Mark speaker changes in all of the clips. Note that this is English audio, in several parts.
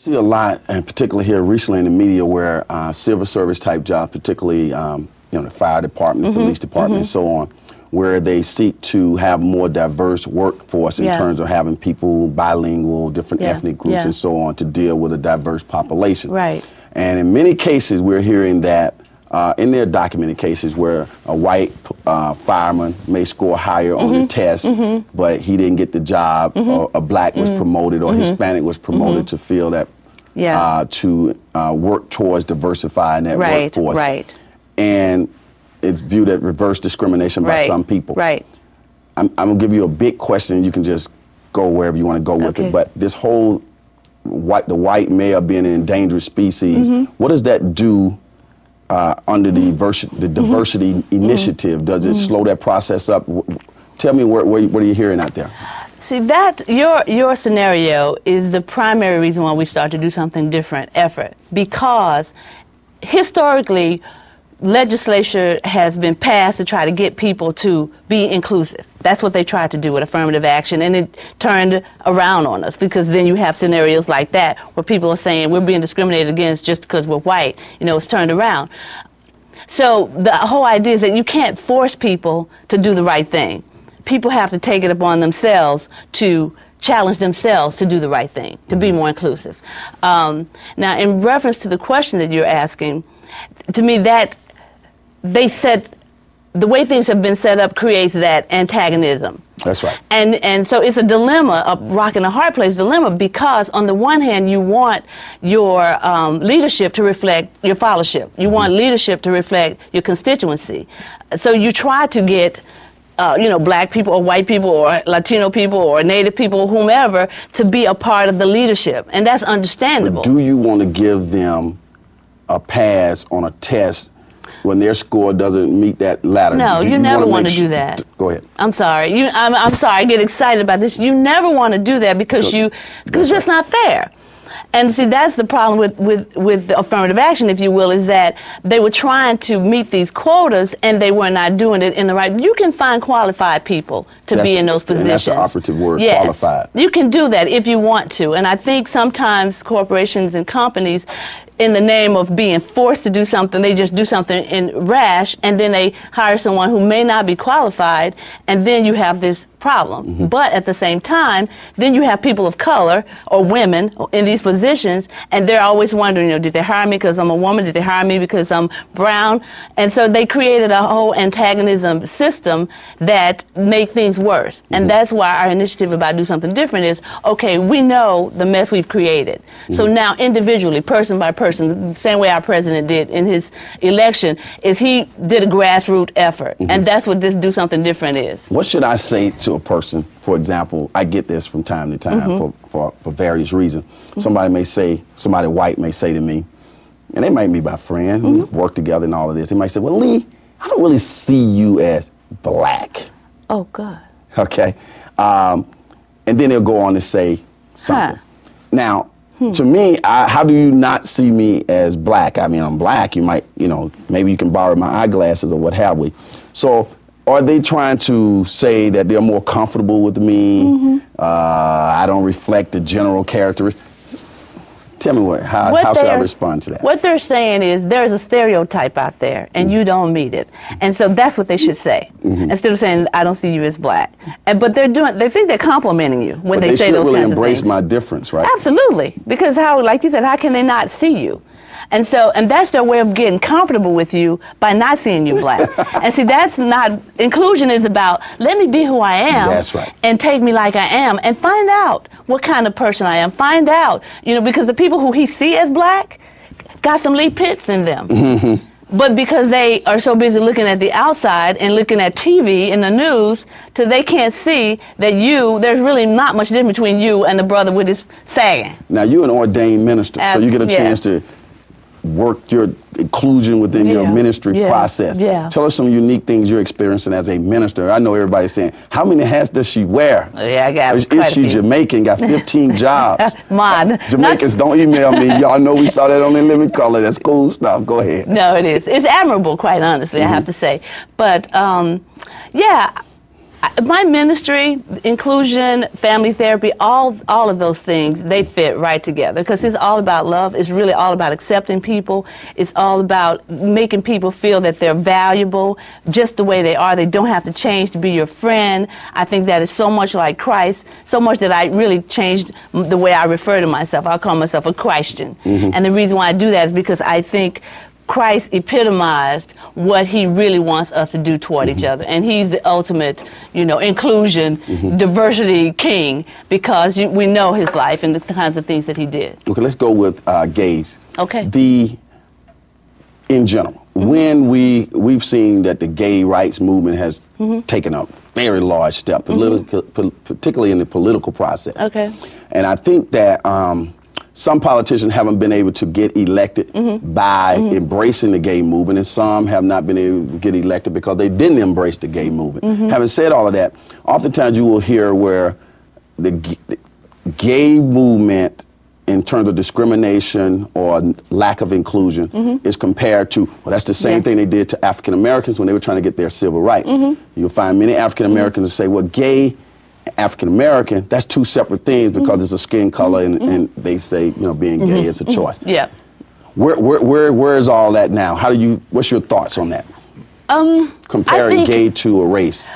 Speaker 1: see a lot, and particularly here recently in the media, where civil service type jobs, particularly the fire department, the police department, and so on, where they seek to have more diverse workforce in terms of having people bilingual, different ethnic groups, and so on, to deal with a diverse population.
Speaker 2: Right.
Speaker 1: And in many cases, we're hearing that in their documented cases where a white fireman may score higher on the test, but he didn't get the job, or a black was promoted, or Hispanic was promoted to feel that, to work towards diversifying that workforce.
Speaker 2: Right.
Speaker 1: And it's viewed as reverse discrimination by some people.
Speaker 2: Right.
Speaker 1: I'm going to give you a big question. You can just go wherever you want to go with it. But this whole the white male being an endangered species, what does that do under the diversity initiative? Does it slow that process up? Tell me what are you hearing out there?
Speaker 2: See, that your scenario is the primary reason why we start to do something different effort, because historically legislature has been passed to try to get people to be inclusive. That's what they tried to do with affirmative action, and it turned around on us, because then you have scenarios like that where people are saying we're being discriminated against just because we're white. It's turned around. So the whole idea is that you can't force people to do the right thing. People have to take it upon themselves to challenge themselves to do the right thing, to be more inclusive. Now, in reference to the question that you're asking, to me that they said the way things have been set up creates that antagonism.
Speaker 1: That's right.
Speaker 2: And so it's a dilemma, a rock and a hard place dilemma, because on the one hand you want your leadership to reflect your followership. You want leadership to reflect your constituency. So you try to get black people or white people or Latino people or Native people, whomever, to be a part of the leadership. And that's understandable.
Speaker 1: But do you want to give them a pass on a test when their score doesn't meet that ladder?
Speaker 2: No, you never want to do that.
Speaker 1: Go ahead.
Speaker 2: I'm sorry. I'm sorry. I get excited about this. You never want to do that because that's not fair. And see, that's the problem with the affirmative action, if you will, is that they were trying to meet these quotas and they were not doing it in the right. You can find qualified people to be in those positions.
Speaker 1: And that's the operative word,
Speaker 2: yes,
Speaker 1: qualified.
Speaker 2: You can do that if you want to. And I think sometimes corporations and companies, in the name of being forced to do something, they just do something in rash, and then they hire someone who may not be qualified, and then you have this problem. But at the same time, then you have people of color or women in these positions, and they're always wondering, did they hire me because I'm a woman? Did they hire me because I'm brown? And so they created a whole antagonism system that make things worse. And that's why our initiative about Do Something Different is, okay, we know the mess we've created. So now individually, person by person, the same way our president did in his election, is he did a grassroots effort. And that's what this Do Something Different is.
Speaker 1: What should I say to a person? For example, I get this from time to time for various reasons. Somebody white may say to me, and they might be my friend, we work together and all of this, they might say, well, Lee, I don't really see you as black.
Speaker 2: Oh, God.
Speaker 1: Okay. And then they'll go on to say something. Now, to me, how do you not see me as black? I mean, I'm black. You might, maybe you can borrow my eyeglasses or what have we. So are they trying to say that they're more comfortable with me? I don't reflect the general characteristics? Tell me how should I respond to that? What they're
Speaker 2: saying is there's a stereotype out there and you don't meet it. And so that's what they should say. Instead of saying, I don't see you as black. But they think they're complimenting you when they say those kinds of things. They should really embrace
Speaker 1: my difference, right?
Speaker 2: Absolutely. Because like you said, how can they not see you? And that's their way of getting comfortable with you, by not seeing you black. And see, that's not, inclusion is about, let me be who I am.
Speaker 1: That's right.
Speaker 2: And take me like I am, and find out what kind of person I am. Find out, because the people who he see as black got some Lee Pitts in them. But because they are so busy looking at the outside and looking at TV and the news, they can't see that there's really not much difference between you and the brother with his sagging.
Speaker 1: Now, you're an ordained minister, so you get a chance to work your inclusion within your ministry process. Tell us some unique things you're experiencing as a minister. I know everybody's saying, how many hats does she wear?
Speaker 2: I got
Speaker 1: Is she Jamaican? Got 15 jobs.
Speaker 2: Mod.
Speaker 1: Jamaicans, don't email me. Y'all know we saw that on the Living Color. That's cool stuff. Go ahead.
Speaker 2: No, it is. It's admirable, quite honestly, I have to say. But, My ministry, inclusion, family therapy, all of those things, they fit right together because it's all about love. It's really all about accepting people. It's all about making people feel that they're valuable just the way they are. They don't have to change to be your friend. I think that is so much like Christ, so much that I really changed the way I refer to myself. I call myself a Christian. And the reason why I do that is because I think Christ epitomized what he really wants us to do toward each other. And he's the ultimate, you know, inclusion, diversity king, because we know his life and the kinds of things that he did.
Speaker 1: Okay, let's go with gays.
Speaker 2: Okay.
Speaker 1: In general, when we've seen that the gay rights movement has taken a very large step, particularly in the political process.
Speaker 2: Okay.
Speaker 1: And I think that some politicians haven't been able to get elected by embracing the gay movement, and some have not been able to get elected because they didn't embrace the gay movement. Having said all of that, oftentimes you will hear where the gay movement, in terms of discrimination or lack of inclusion, is compared to, well, that's the same thing they did to African Americans when they were trying to get their civil rights. You'll find many African Americans say, well, gay African American, that's two separate things because it's a skin color, and they say, you know, being gay is a choice.
Speaker 2: Yeah.
Speaker 1: Where is all that now? What's your thoughts on that? Comparing gay to a race.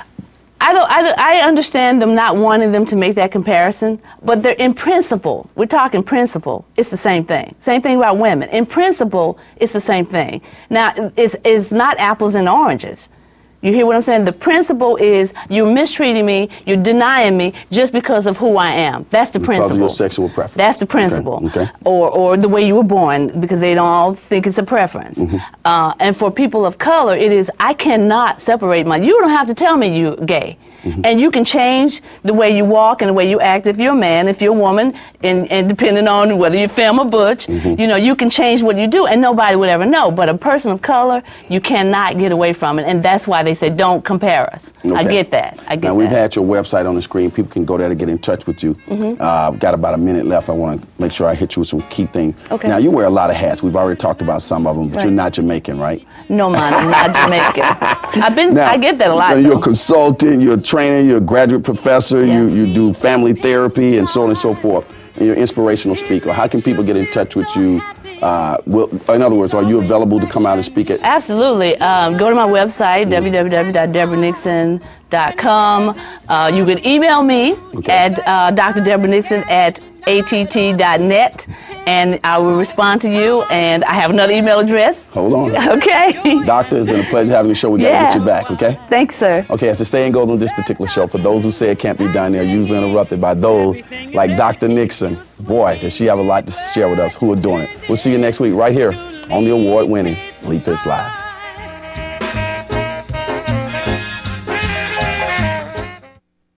Speaker 2: I understand them not wanting them to make that comparison, but they're in principle. We're talking principle. It's the same thing. Same thing about women. In principle, it's the same thing. Now, it's not apples and oranges. You hear what I'm saying? The principle is you're mistreating me, you're denying me just because of who I am. That's the principle.
Speaker 1: Because of your sexual preference.
Speaker 2: That's the principle.
Speaker 1: Okay.
Speaker 2: Or the way you were born, because they don't all think it's a preference. And for people of color, it is, I cannot separate you don't have to tell me you're gay. And you can change the way you walk and the way you act if you're a man, if you're a woman, and depending on whether you're femme or butch, you know, you can change what you do and nobody would ever know. But a person of color, you cannot get away from it. And that's why they say don't compare us. Okay. I get that. I get that.
Speaker 1: Now, we've had your website on the screen. People can go there to get in touch with you. Got about a minute left. I want to make sure I hit you with some key things.
Speaker 2: Okay.
Speaker 1: Now, you wear a lot of hats. We've already talked about some of them, but you're not Jamaican, right?
Speaker 2: No, man, I'm not Jamaican. I get that a lot.
Speaker 1: You're a consultant, you're a trainer, you're a graduate professor, you do family therapy and so on and so forth, and you're an inspirational speaker. How can people get in touch with you? In other words, are you available to come out and speak at?
Speaker 2: Absolutely. Go to my website, www.debranixon.com. You can email me at drdebranixon@att.net, and I will respond to you, and I have another email address.
Speaker 1: Hold on.
Speaker 2: Okay.
Speaker 1: Doctor, it's been a pleasure having the show. We got to get you back, okay?
Speaker 2: Thanks, sir.
Speaker 1: Okay, as the saying goes on this particular show, for those who say it can't be done, they're usually interrupted by those like Dr. Nixon. Boy, does she have a lot to share with us who are doing it. We'll see you next week right here on the award-winning Leap Is Live.